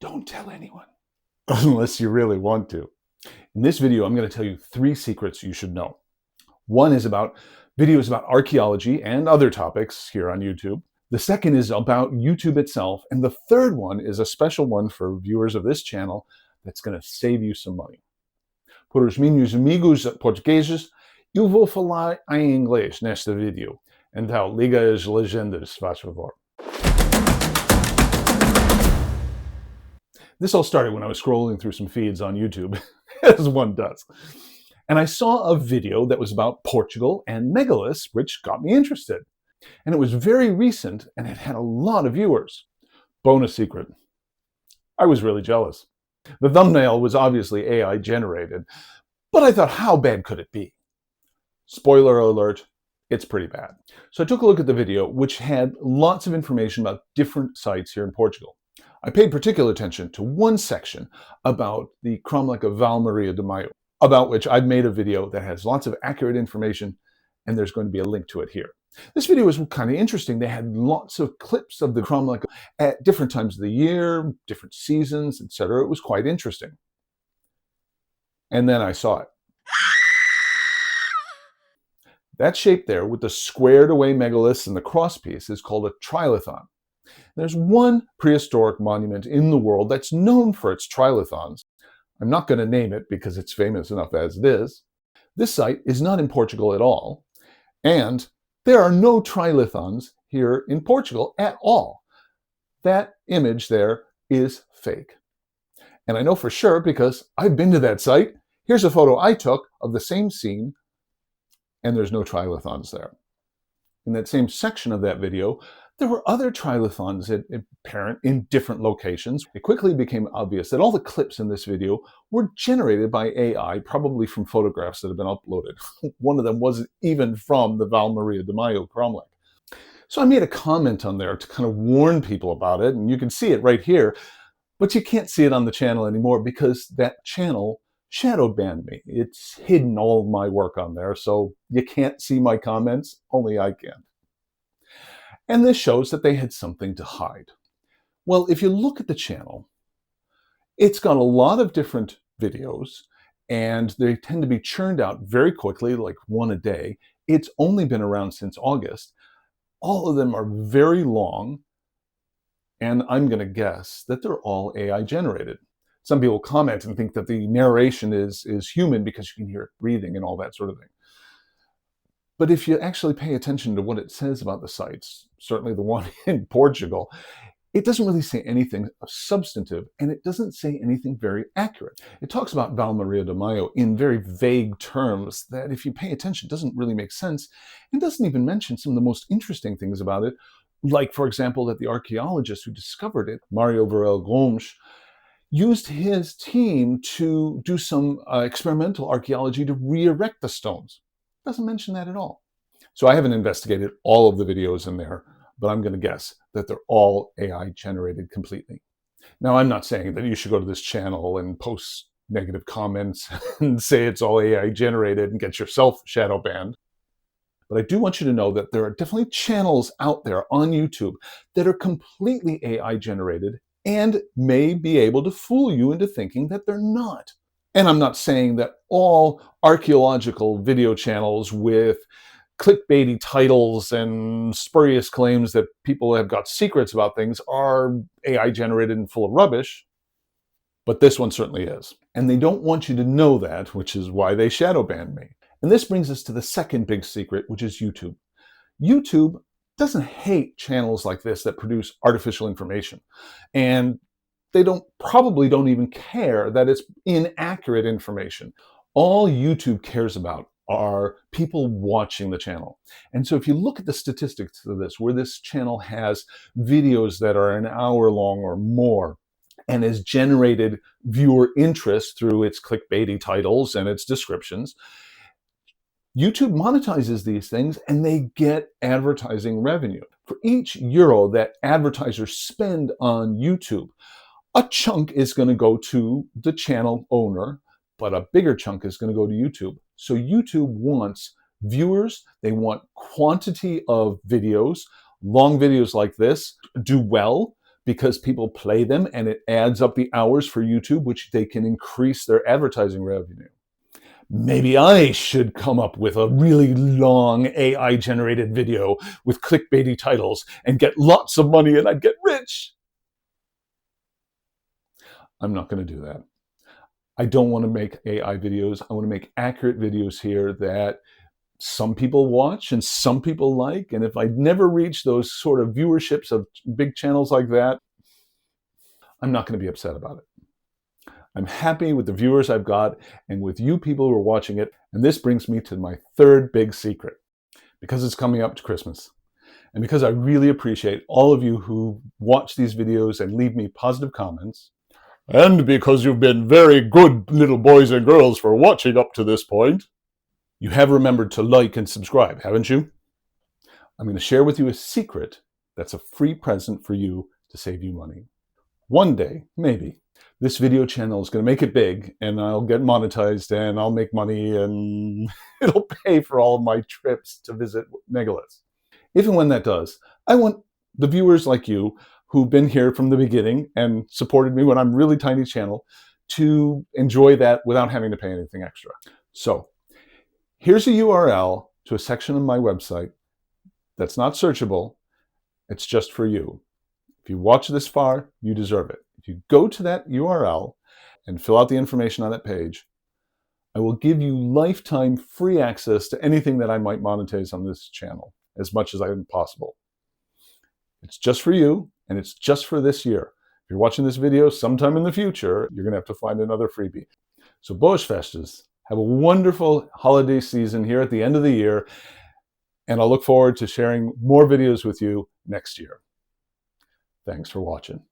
Don't tell anyone, unless you really want to. In this video, I'm going to tell you 3 secrets you should know. One is about videos about archaeology and other topics here on YouTube. The second is about YouTube itself. And the third one is a special one for viewers of this channel that's going to save you some money. Para os meus amigos portugueses, eu vou falar em inglês neste vídeo. Então, liga as legendas, faz favor. This all started when I was scrolling through some feeds on YouTube, as one does. And I saw a video that was about Portugal and megaliths, which got me interested. And it was very recent, and it had a lot of viewers. Bonus secret. I was really jealous. The thumbnail was obviously AI generated, but I thought, how bad could it be? Spoiler alert, it's pretty bad. So I took a look at the video, which had lots of information about different sites here in Portugal. I paid particular attention to one section about the cromlech of Val Maria de Maio, about which I've made a video that has lots of accurate information, and there's going to be a link to it here. This video was kind of interesting. They had lots of clips of the cromlech at different times of the year, different seasons, etc. It was quite interesting. And then I saw it. That shape there with the squared away megaliths and the crosspiece is called a trilithon. There's one prehistoric monument in the world that's known for its trilithons. I'm not going to name it because it's famous enough as it is. This site is not in Portugal at all, and there are no trilithons here in Portugal at all. That image there is fake. And I know for sure because I've been to that site. Here's a photo I took of the same scene, and there's no trilithons there. In that same section of that video, there were other trilithons apparent in different locations. It quickly became obvious that all the clips in this video were generated by AI, probably from photographs that have been uploaded. One of them wasn't even from the Val Maria de Maio cromlech. So I made a comment on there to kind of warn people about it, and you can see it right here, but you can't see it on the channel anymore because that channel shadow banned me. It's hidden all of my work on there, so you can't see my comments, only I can. And this shows that they had something to hide. Well, if you look at the channel, it's got a lot of different videos, and they tend to be churned out very quickly, like one a day. It's only been around since August. All of them are very long, and I'm going to guess that they're all AI generated. Some people comment and think that the narration is human because you can hear it breathing and all that sort of thing. But if you actually pay attention to what it says about the sites, certainly the one in Portugal, it doesn't really say anything substantive, and it doesn't say anything very accurate. It talks about Val Maria de Maio in very vague terms that, if you pay attention, doesn't really make sense, and doesn't even mention some of the most interesting things about it, like, for example, that the archaeologist who discovered it, Mario Varela Gomes, used his team to do some experimental archaeology to re-erect the stones. Doesn't mention that at all. So I haven't investigated all of the videos in there, but I'm going to guess that they're all AI generated completely. Now, I'm not saying that you should go to this channel and post negative comments and say it's all AI generated and get yourself shadow banned. But I do want you to know that there are definitely channels out there on YouTube that are completely AI generated and may be able to fool you into thinking that they're not. And I'm not saying that all archaeological video channels with clickbaity titles and spurious claims that people have got secrets about things are AI generated and full of rubbish, but this one certainly is. And they don't want you to know that, which is why they shadow banned me. And this brings us to the second big secret, which is YouTube. YouTube doesn't hate channels like this that produce artificial information. And they probably don't even care that it's inaccurate information. All YouTube cares about are people watching the channel. And so if you look at the statistics of this, where this channel has videos that are an hour long or more, and has generated viewer interest through its clickbaity titles and its descriptions, YouTube monetizes these things and they get advertising revenue. For each euro that advertisers spend on YouTube, a chunk is going to go to the channel owner, but a bigger chunk is going to go to YouTube. So YouTube wants viewers, they want quantity of videos, long videos like this do well, because people play them and it adds up the hours for YouTube, which they can increase their advertising revenue. Maybe I should come up with a really long AI-generated video with clickbaity titles and get lots of money and I'd get rich. I'm not going to do that. I don't want to make AI videos. I want to make accurate videos here that some people watch and some people like. And if I never reach those sort of viewerships of big channels like that, I'm not going to be upset about it. I'm happy with the viewers I've got and with you people who are watching it. And this brings me to my third big secret, because it's coming up to Christmas. And because I really appreciate all of you who watch these videos and leave me positive comments. And because you've been very good little boys and girls for watching up to this point. You have remembered to like and subscribe, haven't you? I'm going to share with you a secret that's a free present for you to save you money. One day, maybe, this video channel is going to make it big and I'll get monetized and I'll make money and it'll pay for all of my trips to visit megaliths. If and when that does, I want the viewers like you who've been here from the beginning and supported me when I'm really tiny channel to enjoy that without having to pay anything extra. So here's a URL to a section of my website that's not searchable. It's just for you. If you watch this far, you deserve it. If you go to that URL and fill out the information on that page, I will give you lifetime free access to anything that I might monetize on this channel, as much as I can possible. It's just for you, and it's just for this year. If you're watching this video sometime in the future, you're going to have to find another freebie. So Boas Festas, have a wonderful holiday season here at the end of the year, and I'll look forward to sharing more videos with you next year. Thanks for watching.